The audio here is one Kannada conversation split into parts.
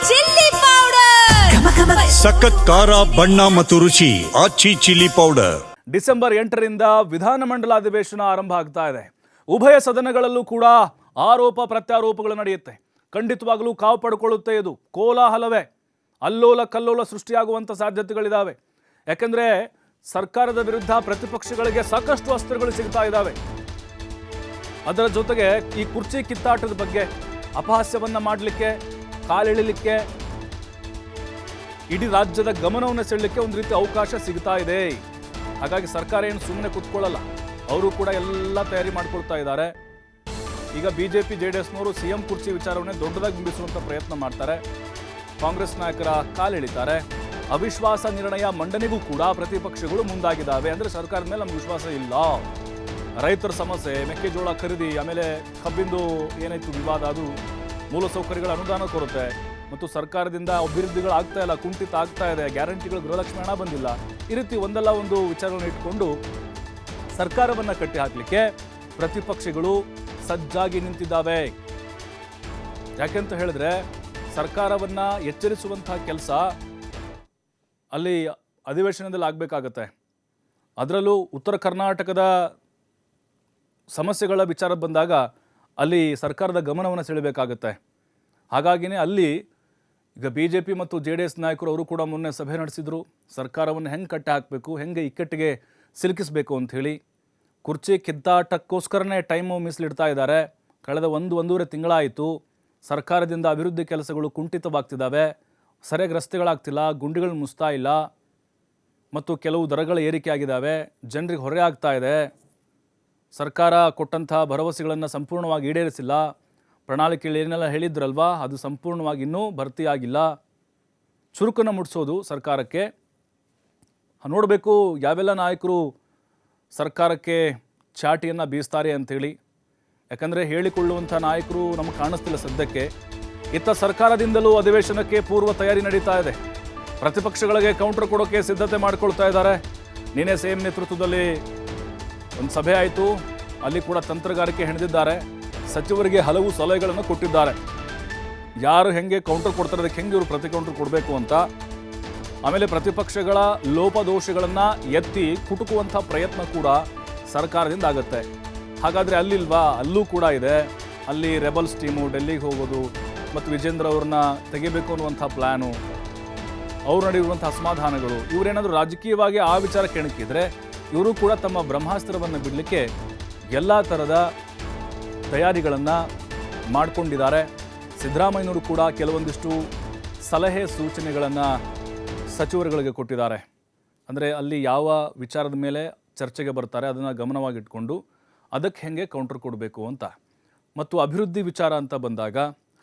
ಚಿಲ್ಲಿ ಪೌಡರ್, ಸಖತ್ ಖಾರ ಬಣ್ಣ ಮತ್ತು ರುಚಿ ಆಚಿ ಚಿಲ್ಲಿ ಪೌಡರ್. ಡಿಸೆಂಬರ್ 8ರಿಂದ ವಿಧಾನಮಂಡಲ ಅಧಿವೇಶನ ಆರಂಭ ಆಗ್ತಾ ಇದೆ. ಉಭಯ ಸದನಗಳಲ್ಲೂ ಕೂಡ ಆರೋಪ ಪ್ರತ್ಯಾರೋಪಗಳು ನಡೆಯುತ್ತೆ. ಖಂಡಿತವಾಗಲೂ ಕಾವು ಪಡ್ಕೊಳ್ಳುತ್ತೆ. ಇದು ಕೋಲಾಹಲವೇ, ಅಲ್ಲೋಲ ಕಲ್ಲೋಲ ಸೃಷ್ಟಿಯಾಗುವಂಥ ಸಾಧ್ಯತೆಗಳಿದ್ದಾವೆ. ಯಾಕಂದರೆ ಸರ್ಕಾರದ ವಿರುದ್ಧ ಪ್ರತಿಪಕ್ಷಗಳಿಗೆ ಸಾಕಷ್ಟು ಅಸ್ತ್ರಗಳು ಸಿಗ್ತಾ ಇದ್ದಾವೆ. ಅದರ ಜೊತೆಗೆ ಈ ಕುರ್ಚಿ ಕಿತ್ತಾಟದ ಬಗ್ಗೆ ಅಪಹಾಸ್ಯವನ್ನ ಮಾಡಲಿಕ್ಕೆ, ಕಾಲೆಳಿಲಿಕ್ಕೆ, ಇಡೀ ರಾಜ್ಯದ ಗಮನವನ್ನು ಸೆಳೆಯಲಿಕ್ಕೆ ಒಂದು ರೀತಿ ಅವಕಾಶ ಸಿಗ್ತಾ ಇದೆ. ಹಾಗಾಗಿ ಸರ್ಕಾರ ಏನು ಸುಮ್ಮನೆ ಕೂತ್ಕೊಳ್ಳಲ್ಲ, ಅವರು ಕೂಡ ಎಲ್ಲ ತಯಾರಿ ಮಾಡ್ಕೊಳ್ತಾ ಇದ್ದಾರೆ. ಈಗ ಬಿಜೆಪಿ ಜೆಡಿಎಸ್ನವರು ಸಿಎಂ ಕುರ್ಚಿ ವಿಚಾರವನ್ನೇ ದೊಡ್ಡದಾಗಿ ಬಿಂಬಿಸುವಂಥ ಪ್ರಯತ್ನ ಮಾಡ್ತಾರೆ. ಕಾಂಗ್ರೆಸ್ ನಾಯಕರ ಕಾಲೆಳಿತಾರೆ. ಅವಿಶ್ವಾಸ ನಿರ್ಣಯ ಮಂಡನೆಗೂ ಕೂಡ ಪ್ರತಿಪಕ್ಷಗಳು ಮುಂದಾಗಿದ್ದಾವೆ. ಅಂದರೆ ಸರ್ಕಾರದ ಮೇಲೆ ನಮ್ಗೆ ವಿಶ್ವಾಸ ಇಲ್ಲ. ರೈತರ ಸಮಸ್ಯೆ, ಮೆಕ್ಕೆಜೋಳ ಖರೀದಿ, ಆಮೇಲೆ ಕಬ್ಬಿಂದು ಏನಾಯ್ತು ವಿವಾದ, ಅದು ಮೂಲಸೌಕರ್ಯಗಳ ಅನುದಾನ ಕೊರತೆ ಮತ್ತು ಸರ್ಕಾರದಿಂದ ಅಭಿವೃದ್ಧಿಗಳು ಆಗ್ತಾ ಇಲ್ಲ, ಕುಂಠಿತ ಆಗ್ತಾ ಇದೆ, ಗ್ಯಾರಂಟಿಗಳು ಗೃಹಲಕ್ಷ್ಮಿ ಹಣ ಬಂದಿಲ್ಲ, ಈ ರೀತಿ ಒಂದಲ್ಲ ಒಂದು ವಿಚಾರಗಳನ್ನು ಇಟ್ಕೊಂಡು ಸರ್ಕಾರವನ್ನು ಕಟ್ಟಿ ಹಾಕಲಿಕ್ಕೆ ಪ್ರತಿಪಕ್ಷಗಳು ಸಜ್ಜಾಗಿ ನಿಂತಿದ್ದಾವೆ. ಯಾಕೆಂತ ಹೇಳಿದ್ರೆ ಸರ್ಕಾರವನ್ನು ಎಚ್ಚರಿಸುವಂತಹ ಕೆಲಸ ಅಲ್ಲಿ ಅಧಿವೇಶನದಲ್ಲಿ ಆಗಬೇಕಾಗತ್ತೆ. ಅದರಲ್ಲೂ ಉತ್ತರ ಕರ್ನಾಟಕದ ಸಮಸ್ಯೆಗಳ ವಿಚಾರ ಬಂದಾಗ ಅಲ್ಲಿ ಸರ್ಕಾರದ ಗಮನವನ್ನು ಸೆಳೆಯಬೇಕಾಗತ್ತೆ. ಹಾಗಾಗಿನೇ ಅಲ್ಲಿ ಈಗ BJP ಮತ್ತು JDS ನಾಯಕರು ಅವರು ಕೂಡ ಮೊನ್ನೆ ಸಭೆ ನಡೆಸಿದರು. ಸರ್ಕಾರವನ್ನು ಹೆಂಗೆ ಕಟ್ಟಿ ಹಾಕಬೇಕು, ಹೆಂಗೆ ಇಕ್ಕಟ್ಟಿಗೆ ಸಿಲುಕಿಸಬೇಕು ಅಂಥೇಳಿ ಕುರ್ಚಿ ಕಿತ್ತಾಟಕ್ಕೋಸ್ಕರನೇ ಟೈಮು ಮೀಸಲಿಡ್ತಾ ಇದ್ದಾರೆ. ಕಳೆದ ಒಂದೂವರೆ ತಿಂಗಳಾಯಿತು. ಸರ್ಕಾರದಿಂದ ಅಭಿವೃದ್ಧಿ ಕೆಲಸಗಳು ಕುಂಠಿತವಾಗ್ತಿದ್ದಾವೆ. ಸರಿಯಾಗಿ ರಸ್ತೆಗಳಾಗ್ತಿಲ್ಲ, ಗುಂಡಿಗಳು ಮುಸ್ತಾ ಇಲ್ಲ ಮತ್ತು ಕೆಲವು ದರಗಳ ಏರಿಕೆ ಆಗಿದ್ದಾವೆ. ಜನರಿಗೆ ಹೊರೆ ಆಗ್ತಾ ಇದೆ. ಸರ್ಕಾರ ಕೊಟ್ಟಂಥ ಭರವಸೆಗಳನ್ನು ಸಂಪೂರ್ಣವಾಗಿ ಈಡೇರಿಸಿಲ್ಲ. ಪ್ರಣಾಳಿಕೆಯಲ್ಲಿ ಏನೆಲ್ಲ ಹೇಳಿದ್ರಲ್ವಾ, ಅದು ಸಂಪೂರ್ಣವಾಗಿ ಇನ್ನೂ ಭರ್ತಿಯಾಗಿಲ್ಲ. ಚುರುಕನ್ನು ಮುಟ್ಟಿಸೋದು ಸರ್ಕಾರಕ್ಕೆ. ನೋಡಬೇಕು ಯಾವೆಲ್ಲ ನಾಯಕರು ಸರ್ಕಾರಕ್ಕೆ ಚಾಟಿಯನ್ನು ಬೀಸ್ತಾರೆ ಅಂಥೇಳಿ. ಯಾಕಂದರೆ ಹೇಳಿಕೊಳ್ಳುವಂಥ ನಾಯಕರು ನಮಗೆ ಕಾಣಿಸ್ತಿಲ್ಲ ಸದ್ಯಕ್ಕೆ. ಇತ್ತ ಸರ್ಕಾರದಿಂದಲೂ ಅಧಿವೇಶನಕ್ಕೆ ಪೂರ್ವ ತಯಾರಿ ನಡೀತಾ ಇದೆ. ಪ್ರತಿಪಕ್ಷಗಳಿಗೆ ಕೌಂಟರ್ ಕೊಡೋಕ್ಕೆ ಸಿದ್ಧತೆ ಮಾಡಿಕೊಳ್ತಾ ಇದ್ದಾರೆ. ನಿನ್ನೆ CM ನೇತೃತ್ವದಲ್ಲಿ ಒಂದು ಸಭೆ ಆಯಿತು. ಅಲ್ಲಿ ಕೂಡ ತಂತ್ರಗಾರಿಕೆ ಹೆಣೆದಿದ್ದಾರೆ. ಸಚಿವರಿಗೆ ಹಲವು ಸಲಹೆಗಳನ್ನು ಕೊಟ್ಟಿದ್ದಾರೆ. ಯಾರು ಹೆಂಗೆ ಕೌಂಟರ್ ಕೊಡ್ತಾರೆ, ಅದಕ್ಕೆ ಹೆಂಗೆ ಇವರು ಪ್ರತಿ ಕೌಂಟರ್ ಕೊಡಬೇಕು ಅಂತ. ಆಮೇಲೆ ಪ್ರತಿಪಕ್ಷಗಳ ಲೋಪದೋಷಗಳನ್ನು ಎತ್ತಿ ಕುಟುಕುವಂಥ ಪ್ರಯತ್ನ ಕೂಡ ಸರ್ಕಾರದಿಂದ ಆಗುತ್ತೆ. ಹಾಗಾದರೆ ಅಲ್ಲಿಲ್ವಾ? ಅಲ್ಲೂ ಕೂಡ ಇದೆ. ಅಲ್ಲಿ ರೆಬಲ್ಸ್ ಟೀಮು ಡೆಲ್ಲಿಗೆ ಹೋಗೋದು ಮತ್ತು ವಿಜೇಂದ್ರ ಅವ್ರನ್ನ ತೆಗಿಬೇಕು ಅನ್ನುವಂಥ ಪ್ಲ್ಯಾನು, ಅವ್ರು ನಡೆಯುವಂಥ ಅಸಮಾಧಾನಗಳು, ಇವರೇನಾದರೂ ರಾಜಕೀಯವಾಗಿ ಆ ವಿಚಾರ ಕೆಣಕಿದ್ರೆ ಇವರು ಕೂಡ ತಮ್ಮ ಬ್ರಹ್ಮಾಸ್ತ್ರವನ್ನು ಬಿಡಲಿಕ್ಕೆ ಎಲ್ಲ ಥರದ ತಯಾರಿಗಳನ್ನು ಮಾಡಿಕೊಂಡಿದ್ದಾರೆ. ಸಿದ್ದರಾಮಯ್ಯನವರು ಕೂಡ ಕೆಲವೊಂದಿಷ್ಟು ಸಲಹೆ ಸೂಚನೆಗಳನ್ನು ಸಚಿವರುಗಳಿಗೆ ಕೊಟ್ಟಿದ್ದಾರೆ. ಅಂದರೆ ಅಲ್ಲಿ ಯಾವ ವಿಚಾರದ ಮೇಲೆ ಚರ್ಚೆಗೆ ಬರ್ತಾರೆ ಅದನ್ನು ಗಮನವಾಗಿಟ್ಕೊಂಡು ಅದಕ್ಕೆ ಹೇಗೆ ಕೌಂಟರ್ ಕೊಡಬೇಕು ಅಂತ. ಮತ್ತು ಅಭಿವೃದ್ಧಿ ವಿಚಾರ ಅಂತ ಬಂದಾಗ,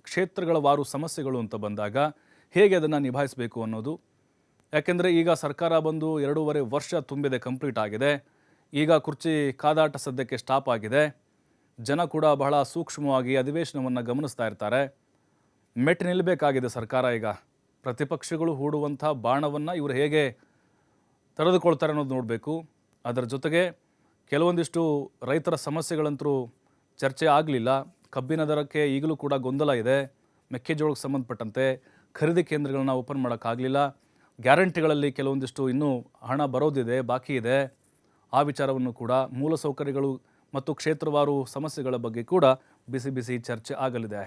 ಕ್ಷೇತ್ರಗಳ ವಾರು ಸಮಸ್ಯೆಗಳು ಅಂತ ಬಂದಾಗ ಹೇಗೆ ಅದನ್ನು ನಿಭಾಯಿಸಬೇಕು ಅನ್ನೋದು. ಯಾಕೆಂದರೆ ಈಗ ಸರ್ಕಾರ ಬಂದು 2.5 ವರ್ಷ ತುಂಬಿದೆ, ಕಂಪ್ಲೀಟ್ ಆಗಿದೆ. ಈಗ ಕುರ್ಚಿ ಕಾದಾಟ ಸದ್ಯಕ್ಕೆ ಸ್ಟಾಪ್ ಆಗಿದೆ. ಜನ ಕೂಡ ಬಹಳ ಸೂಕ್ಷ್ಮವಾಗಿ ಅಧಿವೇಶನವನ್ನು ಗಮನಿಸ್ತಾ ಇರ್ತಾರೆ. ಮೆಟ್ಟು ನಿಲ್ಲಬೇಕಾಗಿದೆ ಸರ್ಕಾರ. ಈಗ ಪ್ರತಿಪಕ್ಷಗಳು ಹೂಡುವಂಥ ಬಾಣವನ್ನು ಇವರು ಹೇಗೆ ತೆರೆದುಕೊಳ್ತಾರೆ ಅನ್ನೋದು ನೋಡಬೇಕು. ಅದರ ಜೊತೆಗೆ ಕೆಲವೊಂದಿಷ್ಟು ರೈತರ ಸಮಸ್ಯೆಗಳಂತೂ ಚರ್ಚೆ ಆಗಲಿಲ್ಲ. ಕಬ್ಬಿನ ದರಕ್ಕೆ ಈಗಲೂ ಕೂಡ ಗೊಂದಲ ಇದೆ. ಮೆಕ್ಕೆಜೋಳಕ್ಕೆ ಸಂಬಂಧಪಟ್ಟಂತೆ ಖರೀದಿ ಕೇಂದ್ರಗಳನ್ನ ಓಪನ್ ಮಾಡೋಕ್ಕಾಗಲಿಲ್ಲ. ಗ್ಯಾರಂಟಿಗಳಲ್ಲಿ ಕೆಲವೊಂದಿಷ್ಟು ಇನ್ನೂ ಹಣ ಬರೋದಿದೆ, ಬಾಕಿ ಇದೆ. ಆ ವಿಚಾರವನ್ನು ಕೂಡ, ಮೂಲಸೌಕರ್ಯಗಳು ಮತ್ತು ಕ್ಷೇತ್ರವಾರು ಸಮಸ್ಯೆಗಳ ಬಗ್ಗೆ ಕೂಡ ಬಿಸಿ ಬಿಸಿ ಚರ್ಚೆ ಆಗಲಿದೆ.